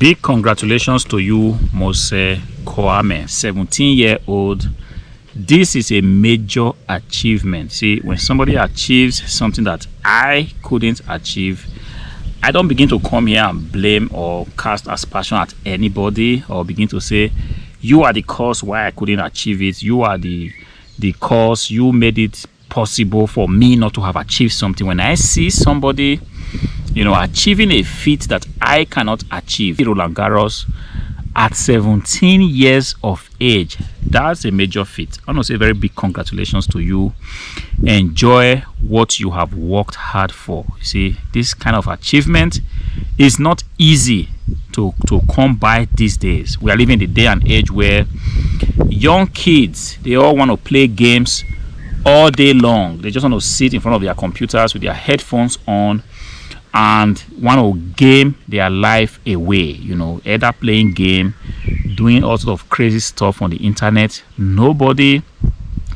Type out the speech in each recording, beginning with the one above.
Big congratulations to you, Moise Kouame, 17-year-old. This is a major achievement. See, when somebody achieves something that I couldn't achieve, I don't begin to come here and blame or cast aspersion at anybody or begin to say, you are the cause why I couldn't achieve it. You are the cause. You made it possible for me not to have achieved something. When I see somebody achieving a feat that I cannot achieve, Roland Garros at 17 years of age, that's a major feat. I want to say very big congratulations to you. Enjoy what you have worked hard for. You see, this kind of achievement is not easy to come by these days. We are living in the day and age where young kids, they all want to play games all day long. They just want to sit in front of their computers with their headphones on and want to game their life away, either playing game, doing all sort of crazy stuff on the internet. Nobody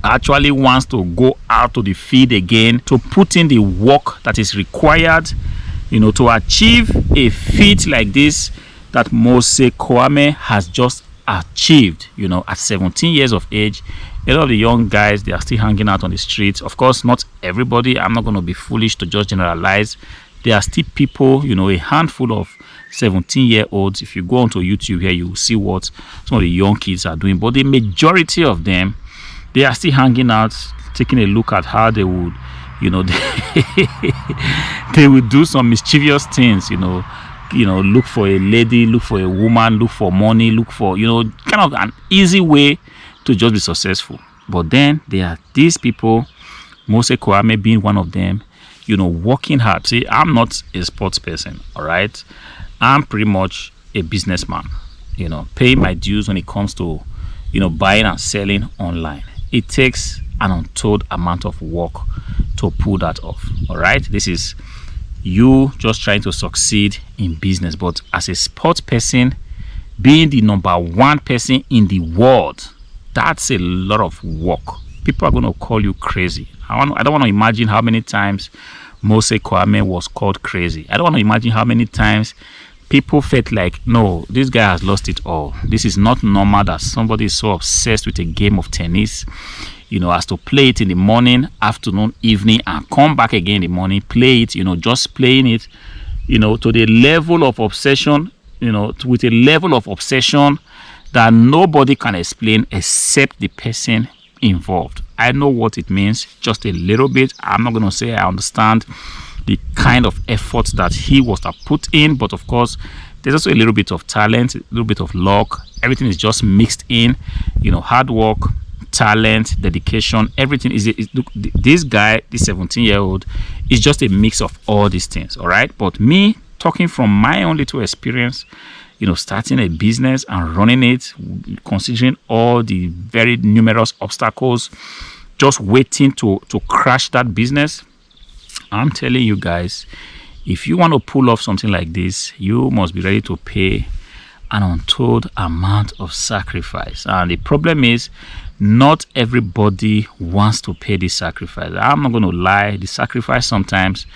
actually wants to go out to the field again to put in the work that is required, to achieve a feat like this that Moise Kouame has just achieved, at 17 years of age. A lot of the young guys, they are still hanging out on the streets. Of course, not everybody. I'm not going to be foolish to just generalize. There are still people, a handful of 17-year-olds. If you go onto YouTube here, you will see what some of the young kids are doing. But the majority of them, they are still hanging out, taking a look at how they would, they would do some mischievous things, look for a lady, look for a woman, look for money, look for, kind of an easy way to just be successful. But then there are these people, Moise Kouame being one of them, working hard. See, I'm not a sports person, all right? I'm pretty much a businessman, paying my dues when it comes to, buying and selling online. It takes an untold amount of work to pull that off, all right? This is you just trying to succeed in business. But as a sports person, being the number one person in the world, that's a lot of work. People are going to call you crazy. I don't want to imagine how many times Moise Kouame was called crazy. I don't want to imagine how many times people felt like, no, this guy has lost it all. This is not normal that somebody is so obsessed with a game of tennis, has to play it in the morning, afternoon, evening, and come back again in the morning, play it, just playing it, to the level of obsession, with a level of obsession that nobody can explain except the person involved. I know what it means, just a little bit. I'm not going to say I understand the kind of effort that he was to put in, but of course, there's also a little bit of talent, a little bit of luck. Everything is just mixed in, hard work, talent, dedication, everything look, this guy, this 17-year-old, is just a mix of all these things, all right? But me, talking from my own little experience, starting a business and running it, considering all the very numerous obstacles, just waiting to crash that business. I'm telling you guys, if you want to pull off something like this, you must be ready to pay an untold amount of sacrifice. And the problem is, not everybody wants to pay this sacrifice. I'm not going to lie, the sacrifice sometimes,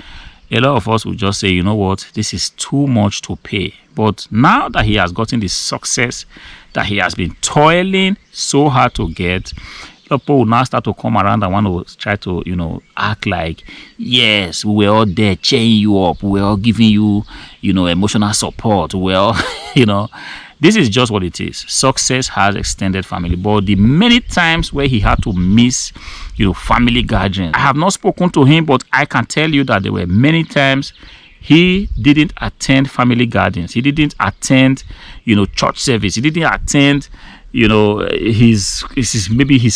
a lot of us will just say, you know what, this is too much to pay. But now that he has gotten the success that he has been toiling so hard to get, people will now start to come around and want to try to, act like, yes, we were all there cheering you up. We were all giving you, emotional support. Well, this is just what it is. Success has extended family. But the many times where he had to miss, family gatherings, I have not spoken to him, but I can tell you that there were many times he didn't attend family gatherings. He didn't attend, church service. He didn't attend, his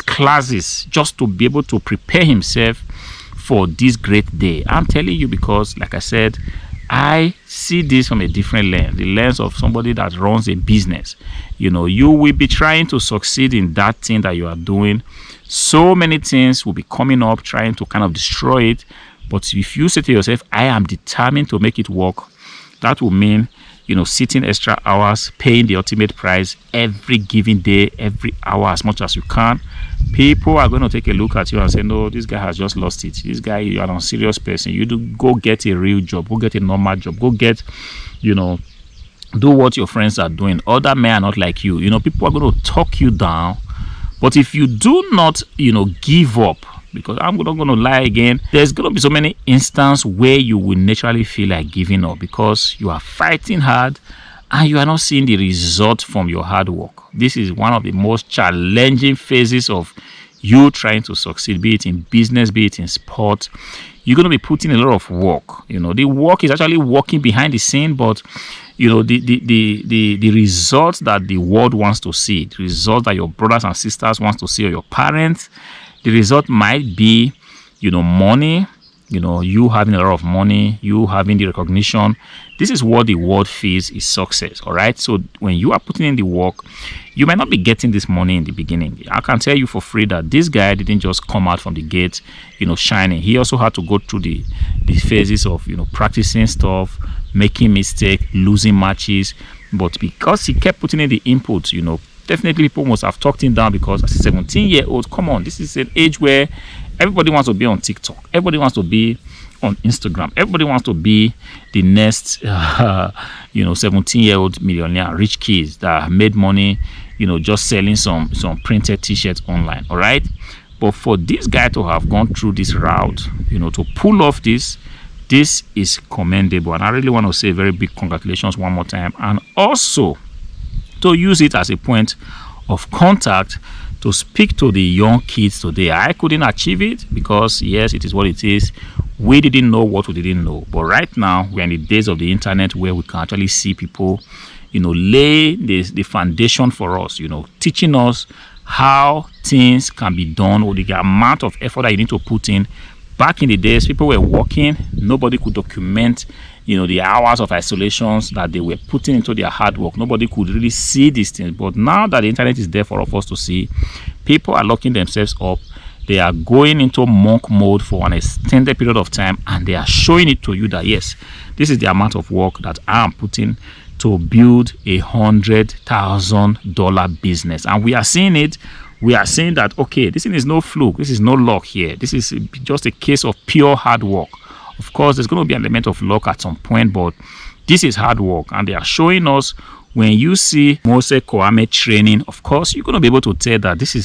classes just to be able to prepare himself for this great day. I'm telling you because, like I said, I see this from a different lens, the lens of somebody that runs a business. You will be trying to succeed in that thing that you are doing. So many things will be coming up, trying to kind of destroy it. But if you say to yourself, I am determined to make it work, that will mean, sitting extra hours, paying the ultimate price every given day, every hour, as much as you can. People are going to take a look at you and say, no, this guy has just lost it. This guy, you are an unserious person. You do go get a real job, go get a normal job, go get, Do what your friends are doing. Other men are not like you. People are going to talk you down. But if you do not, give up, because I'm not going to lie again, there's going to be so many instances where you will naturally feel like giving up because you are fighting hard and you are not seeing the result from your hard work. This is one of the most challenging phases of you trying to succeed, be it in business, be it in sport. You're going to be putting a lot of work. The work is actually working behind the scene, but the results that the world wants to see, the results that your brothers and sisters wants to see, or your parents, the result might be, money, you having a lot of money, you having the recognition. This is what the world feels is success. All right. So when you are putting in the work, you might not be getting this money in the beginning. I can tell you for free that this guy didn't just come out from the gate, shining. He also had to go through the phases of, practicing stuff, making mistakes, losing matches. But because he kept putting in the input, definitely people must have talked him down because as a 17-year-old, come on, this is an age where everybody wants to be on TikTok. Everybody wants to be on Instagram. Everybody wants to be the next, 17-year-old millionaire, rich kids that have made money, just selling some printed T-shirts online. All right. But for this guy to have gone through this route, to pull off this is commendable. And I really want to say very big congratulations one more time. And also to use it as a point of contact to speak to the young kids today. I couldn't achieve it because, yes, it is what it is. We didn't know what we didn't know. But right now, we're in the days of the internet where we can actually see people, lay the foundation for us, teaching us how things can be done or the amount of effort that you need to put in. Back in the days, people were working. Nobody could document, the hours of isolations that they were putting into their hard work. Nobody could really see these things. But now that the internet is there for all of us to see, people are locking themselves up. They are going into monk mode for an extended period of time, and they are showing it to you that, yes, this is the amount of work that I am putting to build $100,000 business. And we are seeing it. We are saying that, okay, this thing is no fluke. This is no luck here. This is just a case of pure hard work. Of course, there's going to be an element of luck at some point, but this is hard work. And they are showing us when you see Moise Kouame training, of course, you're going to be able to tell that this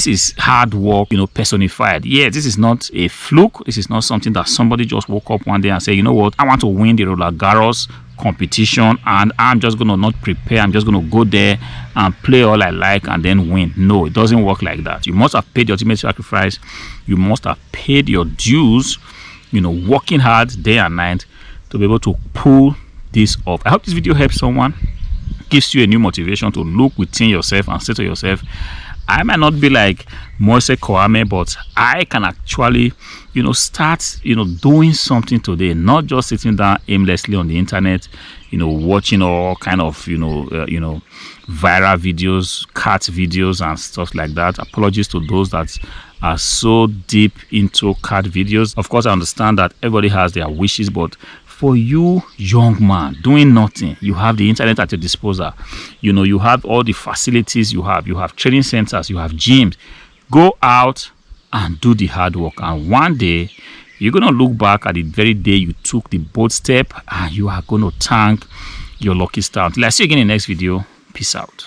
is hard work, personified. Yeah, this is not a fluke. This is not something that somebody just woke up one day and said, you know what, I want to win the Roland Garros competition and I'm just going to not prepare. I'm just going to go there and play all I like and then win. No, it doesn't work like that. You must have paid the ultimate sacrifice. You must have paid your dues, working hard day and night to be able to pull this off. I hope this video helps someone, gives you a new motivation to look within yourself and say to yourself, I might not be like Moise Kouame, but I can actually, start, doing something today, not just sitting down aimlessly on the internet, watching all kind of, viral videos, cat videos and stuff like that. Apologies to those that are so deep into cat videos. Of course, I understand that everybody has their wishes, but for you, young man, doing nothing, you have the internet at your disposal. You have all the facilities you have. You have training centers, you have gyms. Go out and do the hard work. And one day, you're going to look back at the very day you took the bold step and you are going to thank your lucky star. Until I see you again in the next video. Peace out.